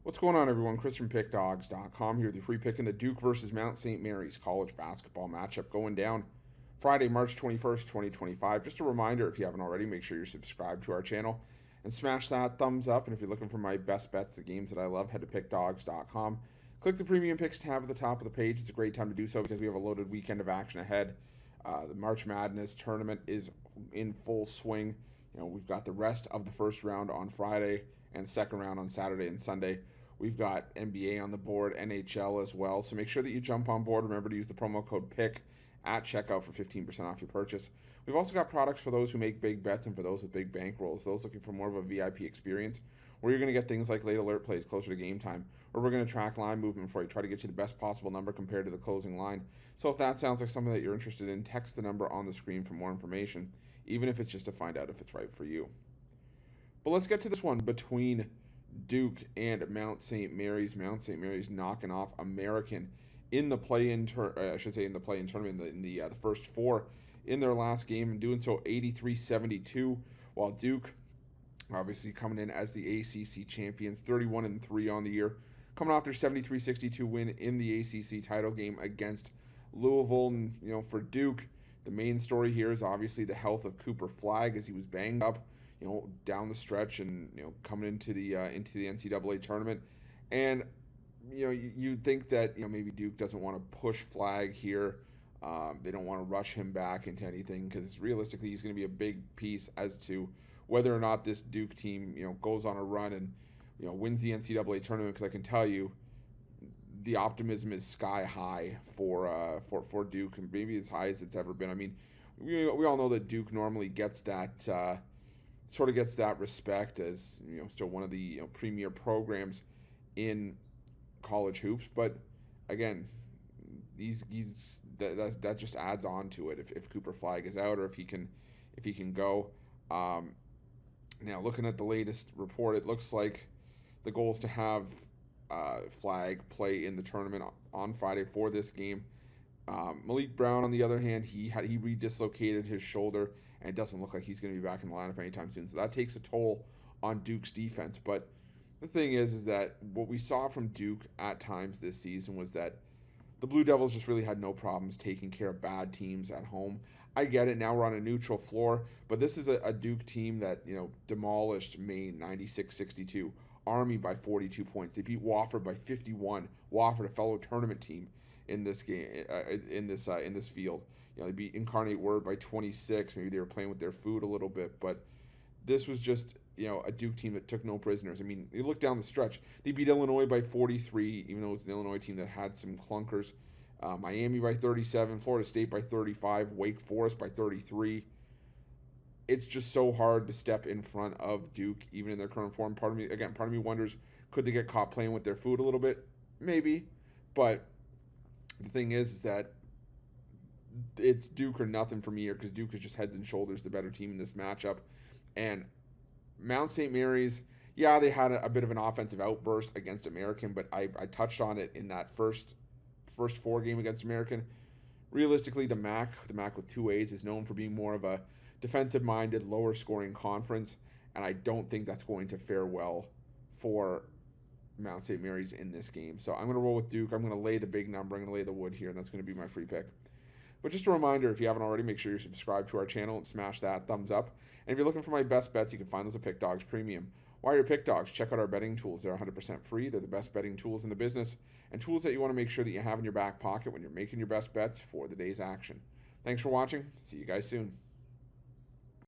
What's going on, everyone? Chris from Pickdawgz.com here with your free pick in the Duke versus Mount St. Mary's college basketball matchup going down Friday, March 21st, 2025. Just a reminder, if you haven't already, make sure you're subscribed to our channel and smash that thumbs up. And if you're looking for my best bets, the games that I love, head to Pickdawgz.com. Click the Premium Picks tab at the top of the page. It's a great time to do so because we have a loaded weekend of action ahead. The March Madness tournament is in full swing. We've got the rest of the first round on Friday and second round on Saturday and Sunday. We've got NBA on the board, NHL as well. So make sure that you jump on board. Remember to use the promo code PICK at checkout for 15% off your purchase. We've also got products for those who make big bets and for those with big bankrolls, those looking for more of a VIP experience, where you're going to get things like late alert plays closer to game time, or we're going to track line movement for you, try to get you the best possible number compared to the closing line. So if that sounds like something that you're interested in, text the number on the screen for more information, even if it's just to find out if it's right for you. But let's get to this one between Duke and Mount St. Mary's. Mount St. Mary's knocking off American in the play-in tournament in the first four in their last game, and doing so 83-72, while Duke obviously coming in as the ACC champions, 31-3 on the year, coming off their 73-62 win in the ACC title game against Louisville. And for Duke, the main story here is obviously the health of Cooper Flagg, as he was banged up down the stretch and coming into the NCAA tournament. And you'd think that maybe Duke doesn't want to push Flagg here. They don't want to rush him back into anything, because realistically he's going to be a big piece as to whether or not this Duke team goes on a run and wins the NCAA tournament. Because I can tell you, the optimism is sky high for Duke, and maybe as high as it's ever been. I mean, we all know that Duke normally gets that gets that respect as still one of the premier programs in college hoops. But again, that just adds on to it if Cooper Flagg is out, or if he can go. Now, looking at the latest report, it looks like the goal is to have Flagg play in the tournament on Friday for this game. Malik Brown, on the other hand, he redislocated his shoulder, and it doesn't look like he's going to be back in the lineup anytime soon. So that takes a toll on Duke's defense. But the thing is that what we saw from Duke at times this season was that the Blue Devils just really had no problems taking care of bad teams at home. I get it, now we're on a neutral floor, but this is a Duke team that demolished Maine 96-62, Army by 42 points. They beat Wofford by 51. Wofford, a fellow tournament team in this game, in this field. They beat Incarnate Word by 26. Maybe they were playing with their food a little bit, but this was just a Duke team that took no prisoners. I mean, you look down the stretch, they beat Illinois by 43, even though it was an Illinois team that had some clunkers. Miami by 37, Florida State by 35, Wake Forest by 33. It's just so hard to step in front of Duke, even in their current form. Part of me wonders, could they get caught playing with their food a little bit? Maybe, but the thing is that it's Duke or nothing for me here, because Duke is just heads and shoulders the better team in this matchup. And Mount St. Mary's, yeah, they had a bit of an offensive outburst against American, but I touched on it in that first four game against American. Realistically, the MAC with two A's is known for being more of a defensive-minded, lower-scoring conference, and I don't think that's going to fare well for Mount St. Mary's in this game. So I'm going to roll with Duke. I'm going to lay the big number. I'm going to lay the wood here, and that's going to be my free pick. But just a reminder, if you haven't already, make sure you're subscribed to our channel and smash that thumbs up. And if you're looking for my best bets, you can find those at Pick Dawgz Premium. While you're Pick Dawgz, check out our betting tools. They're 100% free. They're the best betting tools in the business, and tools that you want to make sure that you have in your back pocket when you're making your best bets for the day's action. Thanks for watching. See you guys soon.